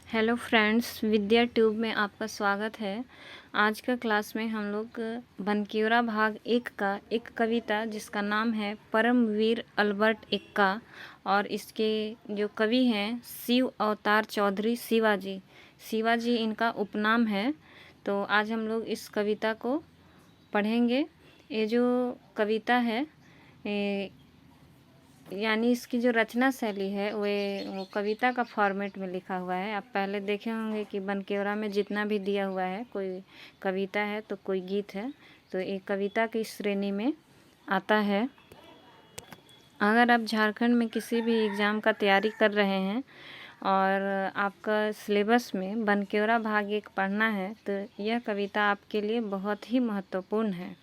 Hello friends, विद्या tube में आपका स्वागत है। आज का क्लास में हम लोग बनक्यूरा भाग 1 का एक कविता जिसका नाम है परमवीर अल्बर्ट एक्का और इसके जो कवि हैं शिव अवतार चौधरी शिवाजी। शिवाजी इनका उपनाम है। तो आज हम लोग इस कविता को पढ़ेंगे। ये जो कविता है यानी इसकी जो रचना शैली है वो कविता का फॉर्मेट में लिखा हुआ है। आप पहले देखे होंगे कि बनक्यूरा में जितना भी दिया हुआ है, कोई कविता है तो कोई गीत है, तो एक कविता की श्रेणी में आता है। अगर आप झारखंड में किसी भी एग्ज़ाम का तैयारी कर रहे हैं और आपका सिलेबस में बनक्यूरा भाग 1 पढ़ना है तो यह कविता आपके लिए बहुत ही महत्वपूर्ण है।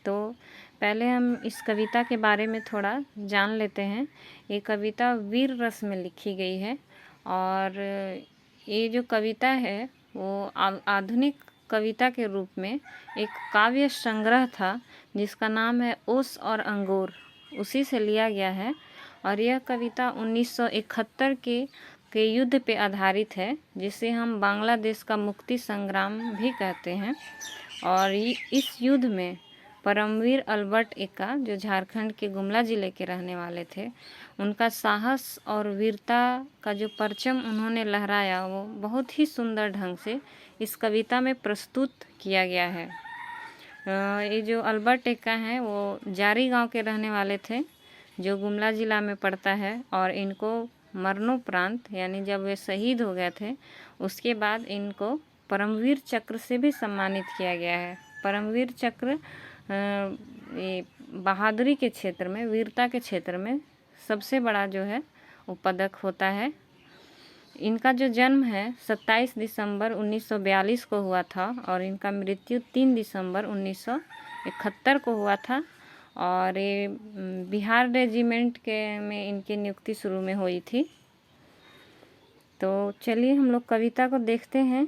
तो पहले हम इस कविता के बारे में थोड़ा जान लेते हैं। ये कविता वीर रस में लिखी गई है और ये जो कविता है वो आधुनिक कविता के रूप में एक काव्य संग्रह था जिसका नाम है ओस और अंगूर, उसी से लिया गया है। और यह कविता 1971 के युद्ध पे आधारित है, जिसे हम बांग्लादेश का मुक्ति संग्राम भी कहते हैं। और इस युद्ध में परमवीर अल्बर्ट एक्का, जो झारखंड के गुमला ज़िले के रहने वाले थे, उनका साहस और वीरता का जो परचम उन्होंने लहराया वो बहुत ही सुंदर ढंग से इस कविता में प्रस्तुत किया गया है। ये जो अल्बर्ट एक्का हैं वो जारी गांव के रहने वाले थे, जो गुमला ज़िला में पड़ता है। और इनको मरणोपरांत यानी जब वे शहीद हो गए थे उसके बाद इनको परमवीर चक्र से भी सम्मानित किया गया है। परमवीर चक्र ये बहादुरी के क्षेत्र में, वीरता के क्षेत्र में सबसे बड़ा जो है वो पदक होता है। इनका जो जन्म है 27 दिसंबर 1942 को हुआ था और इनका मृत्यु 3 दिसंबर 1971 को हुआ था। और ये बिहार रेजिमेंट में इनकी नियुक्ति शुरू में हुई थी। तो चलिए हम लोग कविता को देखते हैं।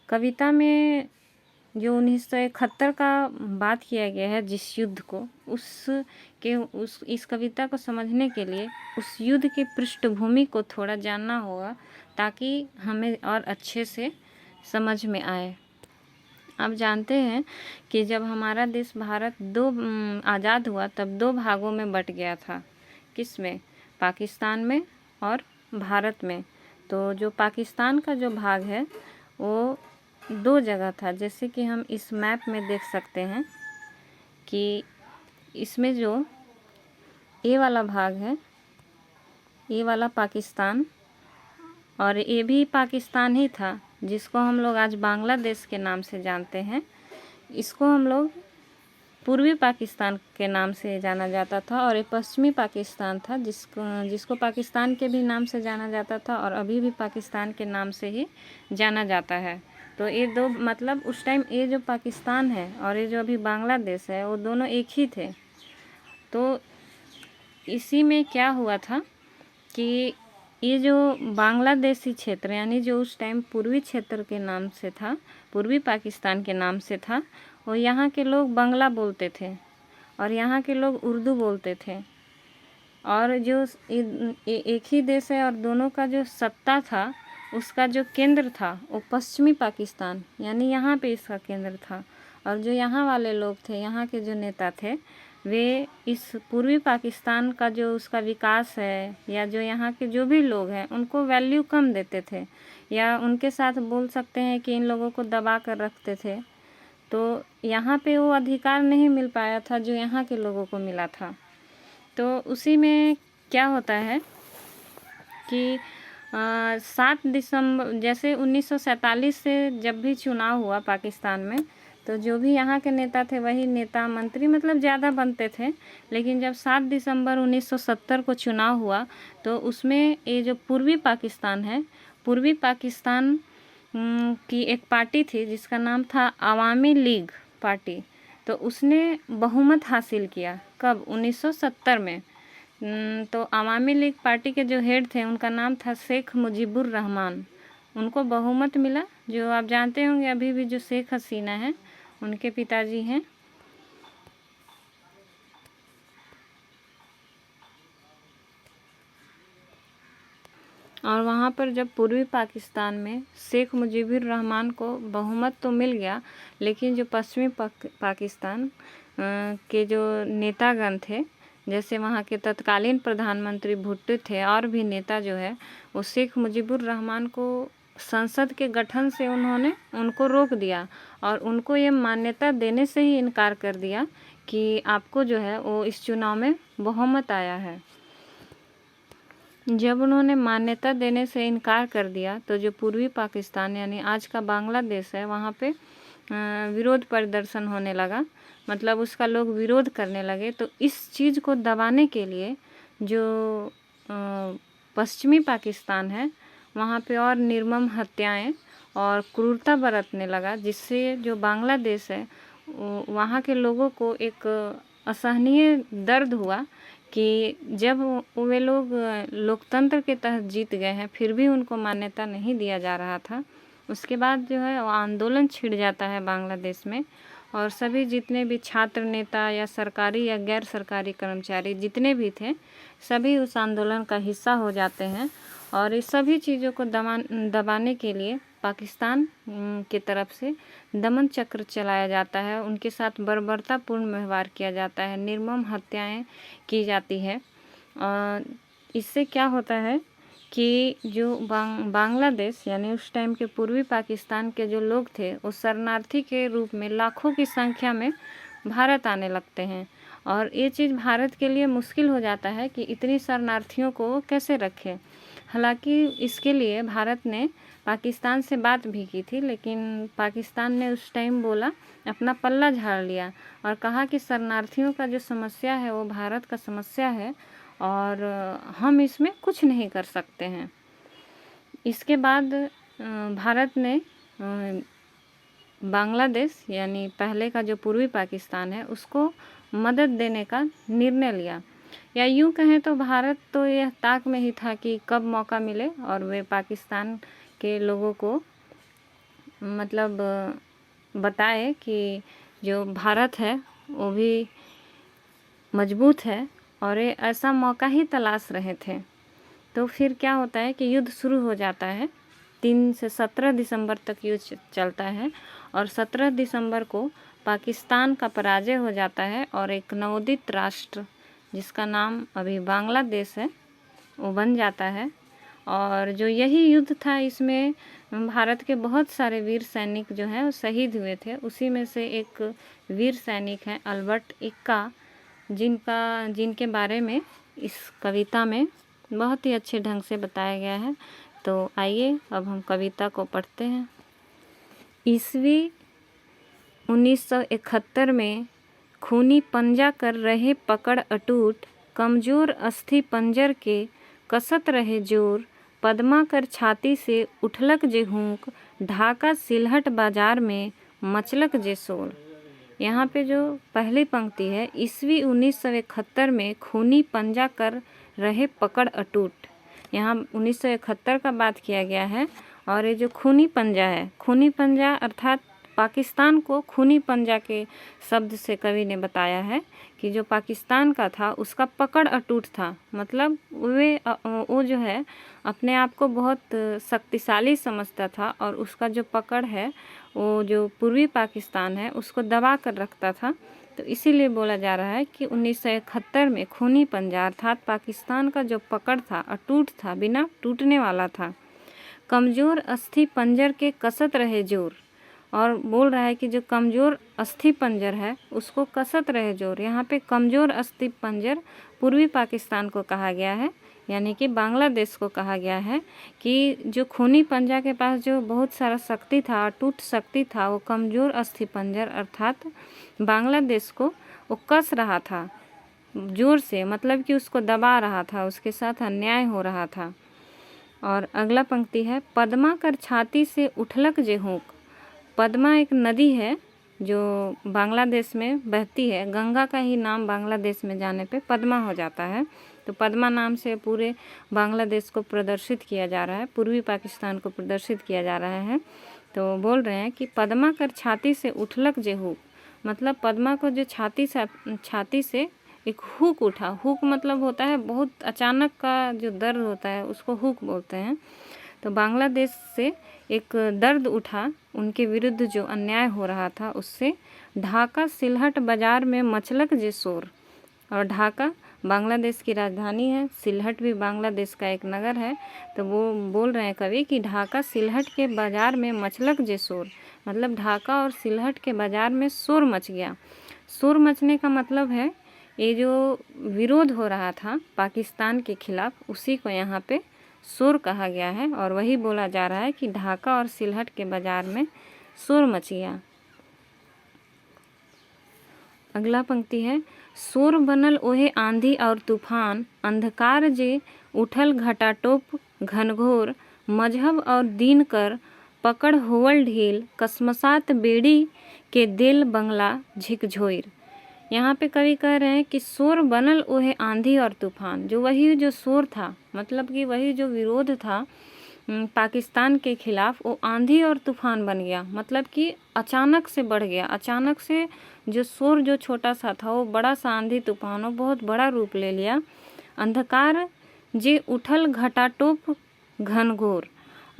कविता में जो 1971 का बात किया गया है जिस युद्ध को, इस कविता को समझने के लिए उस युद्ध की पृष्ठभूमि को थोड़ा जानना होगा ताकि हमें और अच्छे से समझ में आए। आप जानते हैं कि जब हमारा देश भारत आज़ाद हुआ तब 2 भागों में बट गया था। किस में? पाकिस्तान में और भारत में। तो जो पाकिस्तान का जो भाग है वो 2 जगह था, जैसे कि हम इस मैप में देख सकते हैं कि इसमें जो ए वाला भाग है, ये वाला पाकिस्तान, और ये भी पाकिस्तान ही था जिसको हम लोग आज बांग्लादेश के नाम से जानते हैं। इसको हम लोग पूर्वी पाकिस्तान के नाम से जाना जाता था और ये पश्चिमी पाकिस्तान था जिसको पाकिस्तान के भी नाम से जाना जाता था और अभी भी पाकिस्तान के नाम से ही जाना जाता है। तो ये 2 मतलब उस टाइम ये जो पाकिस्तान है और ये जो अभी बांग्लादेश है वो दोनों एक ही थे। तो इसी में क्या हुआ था कि ये जो बांग्लादेशी क्षेत्र यानी जो उस टाइम पूर्वी क्षेत्र के नाम से था, पूर्वी पाकिस्तान के नाम से था, वो यहाँ के लोग बांग्ला बोलते थे और यहाँ के लोग उर्दू बोलते थे। और जो एक ही देश है और दोनों का जो सत्ता था उसका जो केंद्र था वो पश्चिमी पाकिस्तान यानी यहाँ पे इसका केंद्र था। और जो यहाँ वाले लोग थे, यहाँ के जो नेता थे, वे इस पूर्वी पाकिस्तान का जो उसका विकास है या जो यहाँ के जो भी लोग हैं उनको वैल्यू कम देते थे या उनके साथ बोल सकते हैं कि इन लोगों को दबा कर रखते थे। तो यहाँ पे वो अधिकार नहीं मिल पाया था जो यहाँ के लोगों को मिला था। तो उसी में क्या होता है कि 7 दिसंबर जैसे 1947 से जब भी चुनाव हुआ पाकिस्तान में, तो जो भी यहाँ के नेता थे वही नेता मंत्री मतलब ज़्यादा बनते थे। लेकिन जब 7 दिसंबर 1970 को चुनाव हुआ तो उसमें ये जो पूर्वी पाकिस्तान है, पूर्वी पाकिस्तान की एक पार्टी थी जिसका नाम था अवामी लीग पार्टी। तो उसने बहुमत हासिल किया। कब? 1970 में। तो अवामी लीग पार्टी के जो हेड थे उनका नाम था शेख मुजीबुर रहमान। उनको बहुमत मिला। जो आप जानते होंगे अभी भी जो शेख हसीना है उनके पिताजी हैं। और वहाँ पर जब पूर्वी पाकिस्तान में शेख मुजीबुर रहमान को बहुमत तो मिल गया, लेकिन जो पश्चिमी पाकिस्तान के जो नेतागण थे, जैसे वहाँ के तत्कालीन प्रधानमंत्री भुट्टो थे और भी नेता जो है, वो शेख मुजीबुर रहमान को संसद के गठन से उन्होंने उनको रोक दिया और उनको ये मान्यता देने से ही इनकार कर दिया कि आपको जो है वो इस चुनाव में बहुमत आया है। जब उन्होंने मान्यता देने से इनकार कर दिया तो जो पूर्वी पाकिस्तान यानी आज का बांग्लादेश है, वहाँ पे विरोध प्रदर्शन होने लगा, मतलब उसका लोग विरोध करने लगे। तो इस चीज़ को दबाने के लिए जो पश्चिमी पाकिस्तान है, वहाँ पे और निर्मम हत्याएं और क्रूरता बरतने लगा, जिससे जो बांग्लादेश है वहाँ के लोगों को एक असहनीय दर्द हुआ कि जब वे लोग लोकतंत्र के तहत जीत गए हैं फिर भी उनको मान्यता नहीं दिया जा रहा था। उसके बाद जो है वो आंदोलन छिड़ जाता है बांग्लादेश में, और सभी जितने भी छात्र नेता या सरकारी या गैर सरकारी कर्मचारी जितने भी थे, सभी उस आंदोलन का हिस्सा हो जाते हैं। और इस सभी चीज़ों को दबाने के लिए पाकिस्तान की तरफ से दमन चक्र चलाया जाता है, उनके साथ बर्बरतापूर्ण व्यवहार किया जाता है, निर्मम हत्याएं की जाती है। इससे क्या होता है कि जो बांग्लादेश यानी उस टाइम के पूर्वी पाकिस्तान के जो लोग थे, वो शरणार्थी के रूप में लाखों की संख्या में भारत आने लगते हैं। और ये चीज़ भारत के लिए मुश्किल हो जाता है कि इतनी शरणार्थियों को कैसे रखें। हालांकि इसके लिए भारत ने पाकिस्तान से बात भी की थी, लेकिन पाकिस्तान ने उस टाइम बोला, अपना पल्ला झाड़ लिया और कहा कि शरणार्थियों का जो समस्या है वो भारत का समस्या है और हम इसमें कुछ नहीं कर सकते हैं। इसके बाद भारत ने बांग्लादेश यानी पहले का जो पूर्वी पाकिस्तान है उसको मदद देने का निर्णय लिया, या यूँ कहें तो भारत तो यह ताक में ही था कि कब मौका मिले और वे पाकिस्तान के लोगों को मतलब बताए कि जो भारत है वो भी मजबूत है, और ये ऐसा मौका ही तलाश रहे थे। तो फिर क्या होता है कि युद्ध शुरू हो जाता है। 3 से 17 दिसंबर तक युद्ध चलता है और 17 दिसंबर को पाकिस्तान का पराजय हो जाता है और एक नवोदित राष्ट्र जिसका नाम अभी बांग्लादेश है वो बन जाता है। और जो यही युद्ध था, इसमें भारत के बहुत सारे वीर सैनिक जो हैं वो शहीद हुए थे। उसी में से एक वीर सैनिक हैं अल्बर्ट एक्का, जिनके बारे में इस कविता में बहुत ही अच्छे ढंग से बताया गया है। तो आइए अब हम कविता को पढ़ते हैं। ईस्वी 1971 में खूनी पंजा कर रहे पकड़ अटूट, कमज़ोर अस्थि पंजर के कसत रहे जोर, पद्मा कर छाती से उठलक जे हूँक, ढाका सिलहट बाजार में मचलक जे शोर। यहाँ पे जो पहली पंक्ति है, ईस्वी 1971 में खूनी पंजा कर रहे पकड़ अटूट, यहाँ 1971 का बात किया गया है। और ये जो खूनी पंजा है, खूनी पंजा अर्थात पाकिस्तान को खूनी पंजा के शब्द से कवि ने बताया है कि जो पाकिस्तान का था उसका पकड़ अटूट था, मतलब वो जो है अपने आप को बहुत शक्तिशाली समझता था और उसका जो पकड़ है वो जो पूर्वी पाकिस्तान है उसको दबा कर रखता था। तो इसीलिए बोला जा रहा है कि 1971 में खूनी पंजा अर्थात पाकिस्तान का जो पकड़ था अटूट था, बिना टूटने वाला था। कमज़ोर अस्थि पंजर के कसत रहे जोर, और बोल रहा है कि जो कमज़ोर अस्थि पंजर है उसको कसत रहे जोर। यहाँ पे कमज़ोर अस्थि पंजर पूर्वी पाकिस्तान को कहा गया है, यानी कि बांग्लादेश को कहा गया है कि जो खूनी पंजा के पास जो बहुत सारा शक्ति था, अटूट शक्ति था, वो कमज़ोर अस्थि पंजर अर्थात बांग्लादेश को वो कस रहा था जोर से, मतलब कि उसको दबा रहा था, उसके साथ अन्याय हो रहा था। और अगला पंक्ति है, पद्मा कर छाती से उठलक जे हूँक। पद्मा एक नदी है जो बांग्लादेश में बहती है, गंगा का ही नाम बांग्लादेश में जाने पे पद्मा हो जाता है। तो पद्मा नाम से पूरे बांग्लादेश को प्रदर्शित किया जा रहा है, पूर्वी पाकिस्तान को प्रदर्शित किया जा रहा है। तो बोल रहे हैं कि पद्मा कर छाती से उठलक जे हूँक, मतलब पद्मा को जो छाती से एक हुक उठा। हुक मतलब होता है बहुत अचानक का जो दर्द होता है उसको हुक बोलते हैं। तो बांग्लादेश से एक दर्द उठा उनके विरुद्ध जो अन्याय हो रहा था उससे। ढाका सिलहट बाज़ार में मचलक जे शोर। और ढाका बांग्लादेश की राजधानी है, सिलहट भी बांग्लादेश का एक नगर है। तो वो बोल रहे हैं कवि कि ढाका सिलहट के बाज़ार में मचलक जे शोर, मतलब ढाका और सिलहट के बाज़ार में शोर मच गया। शोर मचने का मतलब है ये जो विरोध हो रहा था पाकिस्तान के खिलाफ, उसी को यहाँ पे शोर कहा गया है। और वही बोला जा रहा है कि ढाका और सिलहट के बाज़ार में शोर मच गया। अगला पंक्ति है, शोर बनल ओहे आंधी और तूफान, अंधकार जे उठल घटाटोप घनघोर, मजहब और दीन कर पकड़ होवल ढील, कसमसात बेड़ी के दिल बंगला झिकझोर। यहाँ पे कवि कह रहे हैं कि शोर बनल ओहे आंधी और तूफान, जो वही जो शोर था मतलब कि वही जो विरोध था पाकिस्तान के खिलाफ, वो आंधी और तूफान बन गया। मतलब कि अचानक से बढ़ गया, अचानक से जो शोर जो छोटा सा था वो बड़ा सा आंधी तूफान वो बहुत बड़ा रूप ले लिया। अंधकार जे उठल घटाटोप घनघोर,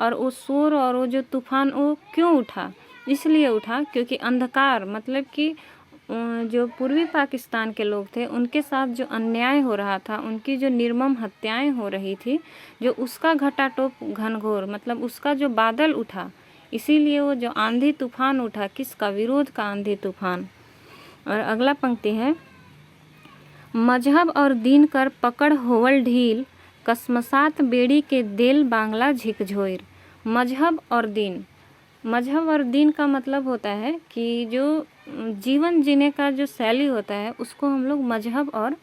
और वो शोर और वो जो तूफान वो क्यों उठा, इसलिए उठा क्योंकि अंधकार मतलब कि जो पूर्वी पाकिस्तान के लोग थे उनके साथ जो अन्याय हो रहा था, उनकी जो निर्मम हत्याएं हो रही थी, जो उसका घटाटोप घनघोर मतलब उसका जो बादल उठा, इसीलिए वो जो आंधी तूफान उठा, किसका, विरोध का आंधी तूफान। और अगला पंक्ति है, मजहब और दीन कर पकड़ होवल ढील, कसमसात बेड़ी के दिल बांग्ला झिकझोर। मजहब और दीन, मजहब और दीन का मतलब होता है कि जो जीवन जीने का जो शैली होता है उसको हम लोग मजहब और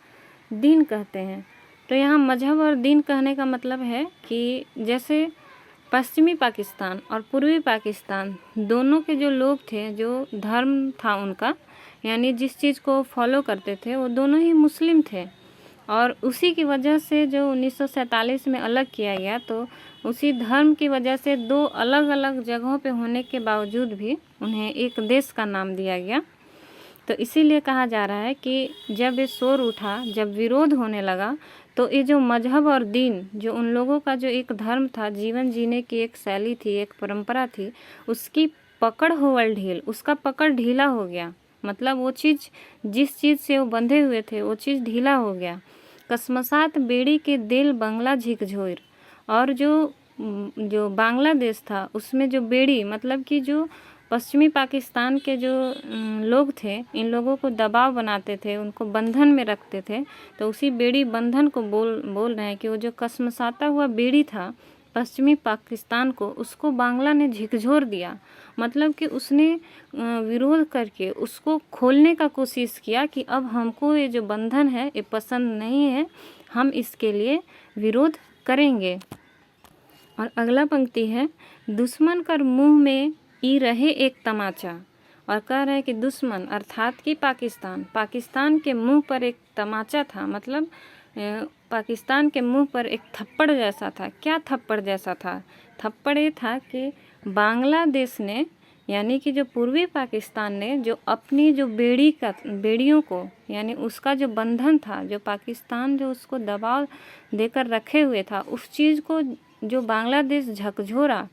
दीन कहते हैं। तो यहाँ मजहब और दीन कहने का मतलब है कि जैसे पश्चिमी पाकिस्तान और पूर्वी पाकिस्तान दोनों के जो लोग थे, जो धर्म था उनका, यानी जिस चीज़ को फॉलो करते थे वो दोनों ही मुस्लिम थे। और उसी की वजह से जो 1947 में अलग किया गया, तो उसी धर्म की वजह से दो अलग अलग जगहों पे होने के बावजूद भी उन्हें एक देश का नाम दिया गया। तो इसीलिए कहा जा रहा है कि जब ये शोर उठा, जब विरोध होने लगा, तो ये जो मजहब और दीन, जो उन लोगों का जो एक धर्म था, जीवन जीने की एक शैली थी, एक परंपरा थी, उसकी पकड़ होवल ढील, उसका पकड़ ढीला हो गया। मतलब वो चीज़, जिस चीज़ से वो बंधे हुए थे वो चीज़ ढीला हो गया। कसमसात बेड़ी के दिल बंगला झिकझोर, और जो बांग्लादेश था उसमें जो बेड़ी मतलब कि जो पश्चिमी पाकिस्तान के जो लोग थे, इन लोगों को दबाव बनाते थे, उनको बंधन में रखते थे, तो उसी बेड़ी बंधन को बोल रहे हैं कि वो जो कसमसाता हुआ बेड़ी था पश्चिमी पाकिस्तान को, उसको बांग्ला ने झिकझोर दिया। मतलब कि उसने विरोध करके उसको खोलने का कोशिश किया कि अब हमको ये जो बंधन है ये पसंद नहीं है, हम इसके लिए विरोध करेंगे। और अगला पंक्ति है, दुश्मन कर मुंह में ई रहे एक तमाचा। और कह रहे हैं कि दुश्मन अर्थात कि पाकिस्तान के मुंह पर एक तमाचा था। मतलब पाकिस्तान के मुंह पर एक थप्पड़ जैसा था। क्या थप्पड़ जैसा था? थप्पड़ ये था कि बांग्लादेश ने, यानी कि जो पूर्वी पाकिस्तान ने, जो अपनी जो बेड़ियों को, यानी उसका जो बंधन था, जो पाकिस्तान जो उसको दबाव देकर रखे हुए था, उस चीज़ को जो बांग्लादेश झकझोरा,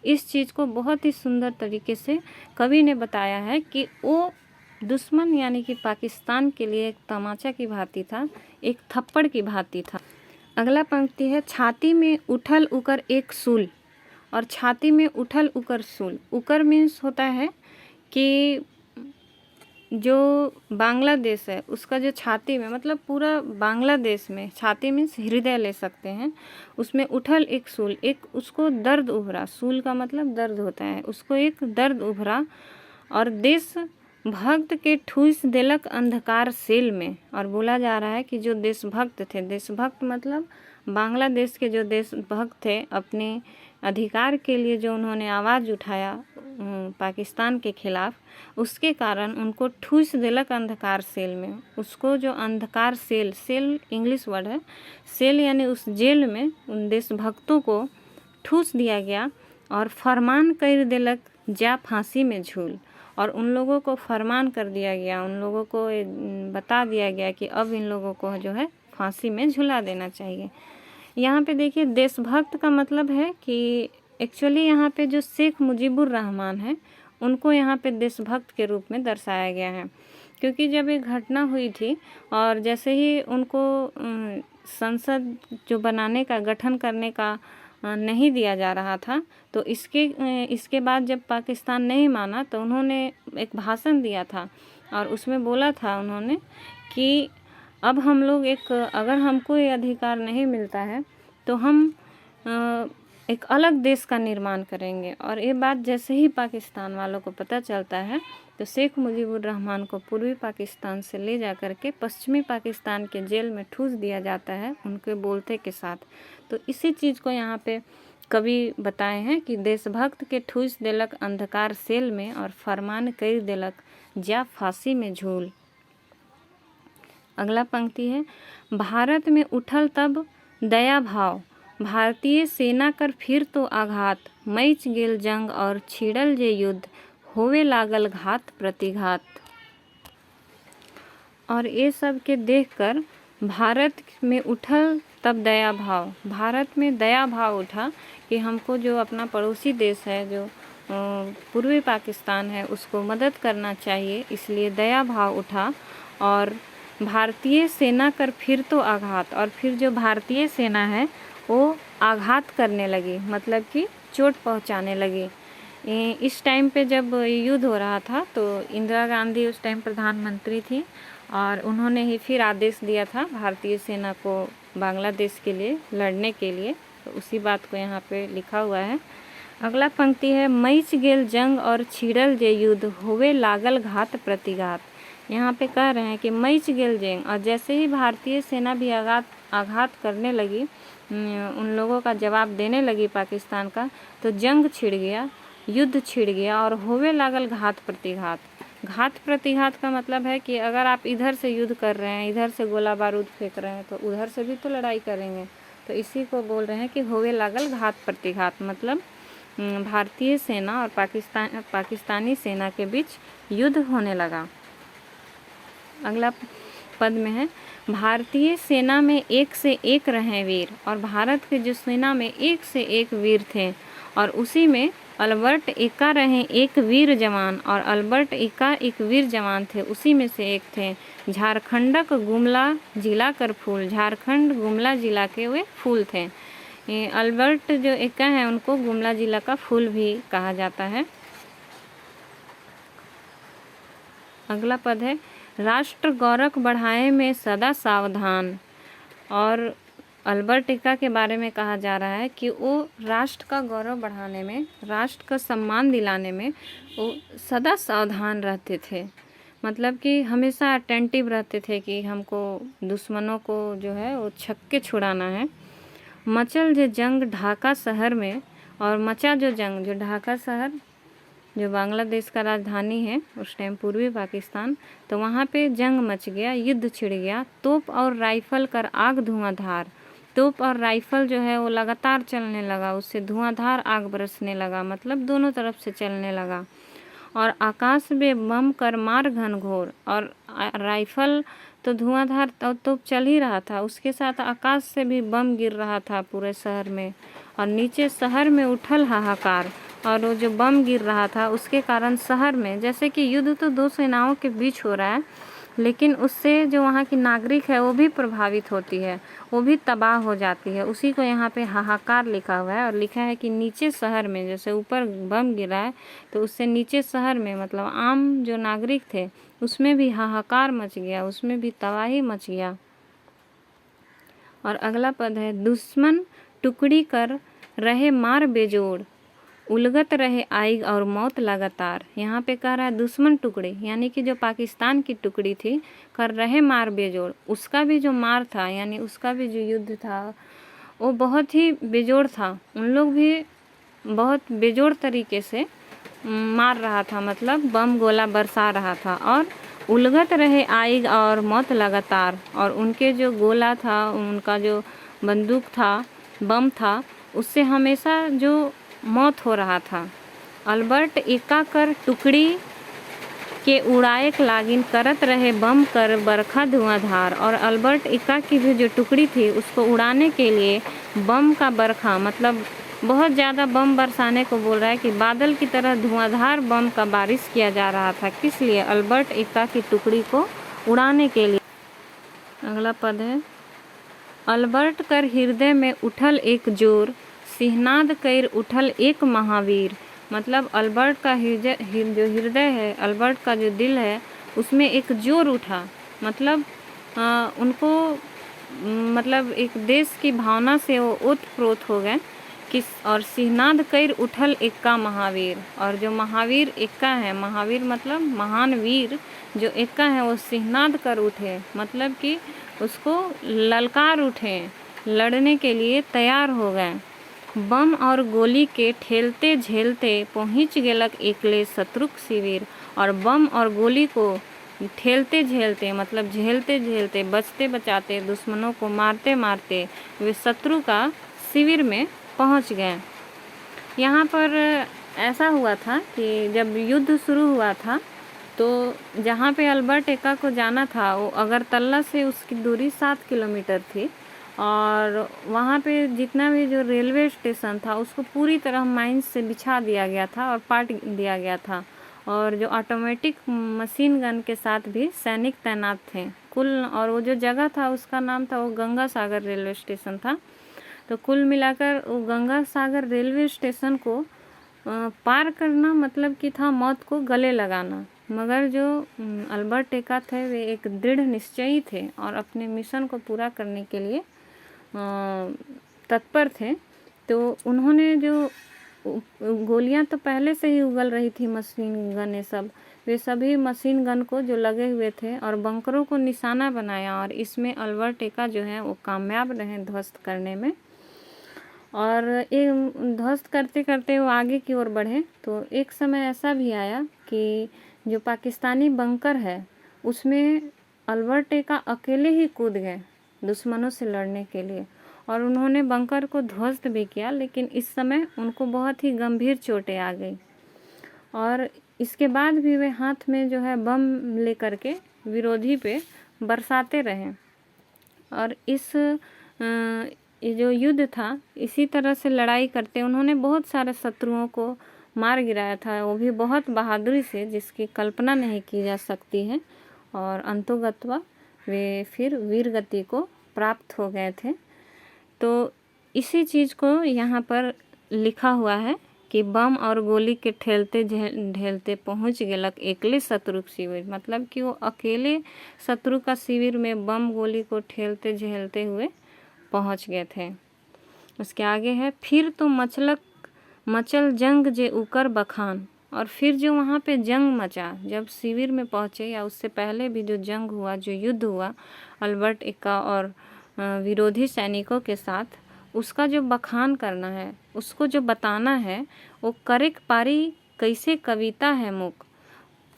इस चीज़ को बहुत ही सुंदर तरीके से कवि ने बताया है कि वो दुश्मन यानी कि पाकिस्तान के लिए एक तमाचा की भांति था, एक थप्पड़ की भांति था। अगला पंक्ति है, छाती में उठल उकर एक सूल। और छाती में उठल उकर सूल, उकर मीन्स होता है कि जो बांग्लादेश है उसका जो छाती में, मतलब पूरा बांग्लादेश में, छाती मीन्स हृदय ले सकते हैं, उसमें उठल एक सूल, एक उसको दर्द उभरा। सूल का मतलब दर्द होता है, उसको एक दर्द उभरा और देश भक्त के ठूस देलक अंधकार सेल में। और बोला जा रहा है कि जो देशभक्त थे, देशभक्त मतलब बांग्लादेश के जो देशभक्त थे, अपने अधिकार के लिए जो उन्होंने आवाज़ उठाया पाकिस्तान के खिलाफ, उसके कारण उनको ठूस देलक अंधकार सेल में। उसको जो अंधकार सेल, सेल इंग्लिश वर्ड है, सेल यानी उस जेल में उन देशभक्तों को ठूस दिया गया और फरमान कर देलक जा फांसी में झूल। और उन लोगों को फरमान कर दिया गया, उन लोगों को बता दिया गया कि अब इन लोगों को जो है फांसी में झुला देना चाहिए। यहाँ पे देखिए देशभक्त का मतलब है कि एक्चुअली यहाँ पे जो शेख मुजीबुर रहमान है उनको यहाँ पे देशभक्त के रूप में दर्शाया गया है, क्योंकि जब एक घटना हुई थी और जैसे ही उनको संसद जो बनाने का गठन करने का नहीं दिया जा रहा था, तो इसके बाद जब पाकिस्तान नहीं माना तो उन्होंने एक भाषण दिया था और उसमें बोला था उन्होंने कि अब हम लोग अगर हमको ये अधिकार नहीं मिलता है तो हम एक अलग देश का निर्माण करेंगे। और ये बात जैसे ही पाकिस्तान वालों को पता चलता है तो शेख मुजीबुर रहमान को पूर्वी पाकिस्तान से ले जा कर के पश्चिमी पाकिस्तान के जेल में ठूस दिया जाता है उनके बोलते के साथ। तो इसी चीज़ को यहाँ पे कवि बताए हैं कि देशभक्त के ठूस देलक अंधकार सेल में और फरमान कर देलक जा फांसी में झूल। अगला पंक्ति है, भारत में उठल तब दया भाव, भारतीय सेना कर फिर तो आघात, मैच गेल जंग और छिड़ल जे युद्ध, होवे लागल घात प्रतिघात। और ये सब के देखकर भारत में उठल तब दया भाव, भारत में दया भाव उठा कि हमको जो अपना पड़ोसी देश है जो पूर्वी पाकिस्तान है उसको मदद करना चाहिए, इसलिए दया भाव उठा। और भारतीय सेना कर फिर तो आघात, और फिर जो भारतीय सेना है वो आघात करने लगी, मतलब कि चोट पहुंचाने लगी। इस टाइम पे जब युद्ध हो रहा था तो इंदिरा गांधी उस टाइम प्रधानमंत्री थी और उन्होंने ही फिर आदेश दिया था भारतीय सेना को बांग्लादेश के लिए लड़ने के लिए, तो उसी बात को यहाँ पे लिखा हुआ है। अगला पंक्ति है, मैच गेल जंग और छिड़ल जे युद्ध, होवे लागल घात प्रतिघात। यहाँ पे कह रहे हैं कि मैच गेल जंग, और जैसे ही भारतीय सेना भी आघात करने लगी, उन लोगों का जवाब देने लगी पाकिस्तान का, तो जंग छिड़ गया, युद्ध छिड़ गया और होवे लागल घात प्रतिघात। घात प्रतिघात का मतलब है कि अगर आप इधर से युद्ध कर रहे हैं, इधर से गोला बारूद फेंक रहे हैं, तो उधर से भी तो लड़ाई करेंगे। तो इसी को बोल रहे हैं कि होवे लागल घात प्रतिघात, मतलब भारतीय सेना और पाकिस्तानी सेना के बीच युद्ध होने लगा। अगला पद में है, भारतीय सेना में एक से एक रहे वीर, और भारत के जो सेना में एक से एक वीर थे और उसी में अल्बर्ट एक्का रहे एक वीर जवान, और अल्बर्ट एक्का एक वीर जवान थे, उसी में से एक थे झारखंडक गुमला जिला कर फूल, झारखंड गुमला जिला के वे फूल थे। अल्बर्ट जो एक्का है उनको गुमला जिला का फूल भी कहा जाता है। अगला पद है, राष्ट्र गौरव बढ़ाए में सदा सावधान, और अल्बर्ट एक्का के बारे में कहा जा रहा है कि वो राष्ट्र का गौरव बढ़ाने में, राष्ट्र का सम्मान दिलाने में वो सदा सावधान रहते थे, मतलब कि हमेशा अटेंटिव रहते थे कि हमको दुश्मनों को जो है वो छक्के छुड़ाना है। मचल जो जंग ढाका शहर में, और मचा जो जंग, जो ढाका शहर जो बांग्लादेश का राजधानी है उस टाइम पूर्वी पाकिस्तान, तो वहाँ पे जंग मच गया, युद्ध छिड़ गया। तोप और राइफल कर आग धुआंधार, तोप और राइफल जो है वो लगातार चलने लगा, उससे धुआंधार आग बरसने लगा, मतलब दोनों तरफ से चलने लगा। और आकाश में बम कर मार घनघोर, और राइफल तो धुआंधार तोप चल ही रहा था, उसके साथ आकाश से भी बम गिर रहा था पूरे शहर में, और नीचे शहर में उठल हाहाकार। और वो जो बम गिर रहा था उसके कारण शहर में, जैसे कि युद्ध तो दो सेनाओं के बीच हो रहा है, लेकिन उससे जो वहाँ की नागरिक है वो भी प्रभावित होती है, वो भी तबाह हो जाती है। उसी को यहाँ पे हाहाकार लिखा हुआ है, और लिखा है कि नीचे शहर में, जैसे ऊपर बम गिरा है तो उससे नीचे शहर में, मतलब आम जो नागरिक थे उसमें भी हाहाकार मच गया, उसमें भी तबाही मच गया। और अगला पद है, दुश्मन टुकड़ी कर रहे मार बेजोड़, उलगत रहे आग और मौत लगातार। यहाँ पे कह रहा है दुश्मन टुकड़ी, यानी कि जो पाकिस्तान की टुकड़ी थी, कर रहे मार बेजोड़, उसका भी जो मार था, यानी उसका भी जो युद्ध था वो बहुत ही बेजोड़ था, उन लोग भी बहुत बेजोड़ तरीके से मार रहा था, मतलब बम गोला बरसा रहा था। और उलगत रहे आग और मौत लगातार, और उनके जो गोला था, उनका जो बंदूक था, बम था, उससे हमेशा जो मौत हो रहा था। अल्बर्ट एक्का कर टुकड़ी के उड़ाएक लागिन करत रहे बम कर बरखा धुआंधार। और अल्बर्ट इक्का की भी जो टुकड़ी थी उसको उड़ाने के लिए बम का बरखा, मतलब बहुत ज़्यादा बम बरसाने को बोल रहा है कि बादल की तरह धुआंधार बम का बारिश किया जा रहा था। किस लिए? अल्बर्ट इक्का की टुकड़ी को उड़ाने के लिए। अगला पद है, अल्बर्ट कर हृदय में उठल एक जोर, सिहनाद कर उठल एक महावीर। मतलब अल्बर्ट का जो हृदय है, अल्बर्ट का जो दिल है, उसमें एक जोर उठा। मतलब उनको मतलब एक देश की भावना से वो ओतप्रोत हो गए। और सिहनाद कर उठल एक्का महावीर। और जो महावीर एक्का है, महावीर मतलब महान वीर, जो एक्का है वो सिहनाद कर उठे, मतलब कि उसको ललकार उठे, लड़ने के लिए तैयार हो गए। बम और गोली के ठेलते झेलते पहुँच गेलक एकले शत्रुक शिविर। और बम और गोली को ठेलते झेलते मतलब झेलते झेलते, बचते बचाते, दुश्मनों को मारते मारते वे शत्रु का शिविर में पहुंच गए। यहाँ पर ऐसा हुआ था कि जब युद्ध शुरू हुआ था तो जहाँ पे अल्बर्ट एक्का को जाना था वो अगरतला से उसकी दूरी 7 किलोमीटर थी। और वहाँ पे जितना भी जो रेलवे स्टेशन था उसको पूरी तरह माइंस से बिछा दिया गया था और पाट दिया गया था। और जो ऑटोमेटिक मशीन गन के साथ भी सैनिक तैनात थे कुल। और वो जो जगह था उसका नाम था, वो गंगा सागर रेलवे स्टेशन था। तो कुल मिलाकर वो गंगा सागर रेलवे स्टेशन को पार करना मतलब कि था मौत को गले लगाना। मगर जो अल्बर्ट एक्का थे वे एक दृढ़ निश्चयी थे और अपने मिशन को पूरा करने के लिए तत्पर थे। तो उन्होंने जो गोलियां तो पहले से ही उगल रही थी, मशीन गन, ये सब, वे सभी मशीन गन को जो लगे हुए थे और बंकरों को निशाना बनाया। और इसमें अल्बर्ट एक्का जो है वो कामयाब रहे ध्वस्त करने में। और एक ध्वस्त करते करते वो आगे की ओर बढ़े। तो एक समय ऐसा भी आया कि जो पाकिस्तानी बंकर है उसमें अल्बर्ट एक्का अकेले ही कूद गए दुश्मनों से लड़ने के लिए। और उन्होंने बंकर को ध्वस्त भी किया, लेकिन इस समय उनको बहुत ही गंभीर चोटें आ गई। और इसके बाद भी वे हाथ में जो है बम लेकर के विरोधी पे बरसाते रहे। और ये जो युद्ध था, इसी तरह से लड़ाई करते उन्होंने बहुत सारे शत्रुओं को मार गिराया था, वो भी बहुत बहादुरी से, जिसकी कल्पना नहीं की जा सकती है। और अंतोगत्वा वे फिर वीर गति को प्राप्त हो गए थे। तो इसी चीज़ को यहाँ पर लिखा हुआ है कि बम और गोली के ठेलते ढेलते पहुँच गेलक एकले शत्रु शिविर। मतलब कि वो अकेले शत्रु का शिविर में बम गोली को ठेलते झेलते हुए पहुँच गए थे। उसके आगे है, फिर तो मचल जंग जे उकर बखान। और फिर जो वहाँ पे जंग मचा, जब शिविर में पहुँचे या उससे पहले भी जो जंग हुआ, जो युद्ध हुआ अल्बर्ट एक्का और विरोधी सैनिकों के साथ, उसका जो बखान करना है, उसको जो बताना है, वो करेक पारी कैसे कविता है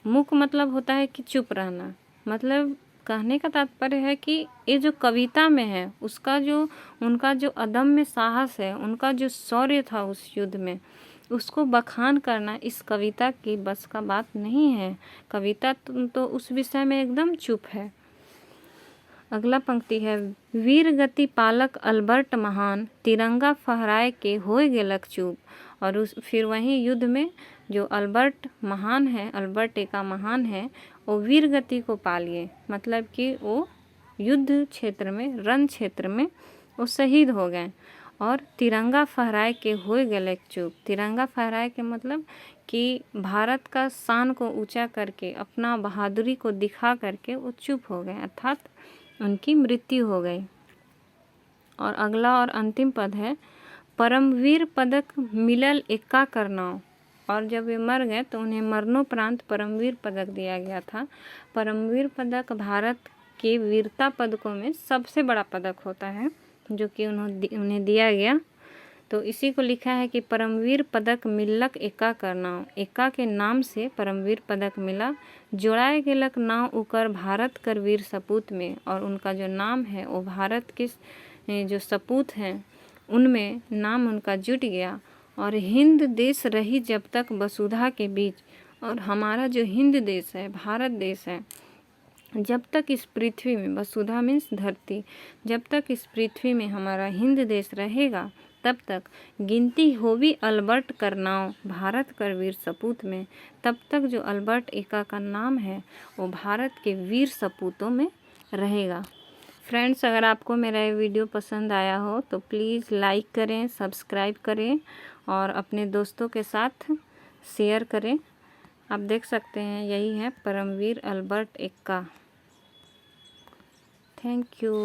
मुक मतलब होता है कि चुप रहना। मतलब कहने का तात्पर्य है कि ये जो कविता में है उसका जो उनका जो अदम्य साहस है, उनका जो शौर्य था उस युद्ध में, उसको बखान करना इस कविता की बस का बात नहीं है। कविता तो उस विषय में एकदम चुप है। अगला पंक्ति है, वीर गति पालक अल्बर्ट महान, तिरंगा फहराए के होए गेलक चूप। और फिर वहीं युद्ध में जो अल्बर्ट महान है, अल्बर्ट एक्का महान है, वो वीर गति को पा लिए। मतलब कि वो युद्ध क्षेत्र में, रण क्षेत्र में वो शहीद हो गए। और तिरंगा फहराए के होए गेलक चूप। तिरंगा फहराए के मतलब कि भारत का शान को ऊंचा करके, अपना बहादुरी को दिखा करके वो चुप हो गए, अर्थात उनकी मृत्यु हो गई। और अगला और अंतिम पद है, परमवीर पदक मिलल एक्का करनाव। और जब वे मर गए तो उन्हें मरणोपरांत परमवीर पदक दिया गया था। परमवीर पदक भारत के वीरता पदकों में सबसे बड़ा पदक होता है जो कि उन्हें दिया गया। तो इसी को लिखा है कि परमवीर पदक मिलक एक्का करनाव। एक्का के नाम से परमवीर पदक मिला। जोड़ाए गेलक नाव उकर भारत कर वीर सपूत में। और उनका जो नाम है वो भारत के जो सपूत हैं उनमें नाम उनका जुट गया। और हिंद देश रही जब तक वसुधा के बीच, और हमारा जो हिंद देश है, भारत देश है, जब तक इस पृथ्वी में, वसुधा मीन्स धरती, जब तक इस पृथ्वी में हमारा हिंद देश रहेगा तब तक गिनती हो भी अल्बर्ट करनाव भारत कर वीर सपूत में, तब तक जो अल्बर्ट एक्का का नाम है वो भारत के वीर सपूतों में रहेगा। फ्रेंड्स, अगर आपको मेरा ये वीडियो पसंद आया हो तो प्लीज़ लाइक करें, सब्सक्राइब करें और अपने दोस्तों के साथ शेयर करें। आप देख सकते हैं यही है परमवीर अल्बर्ट एक्का। Thank you.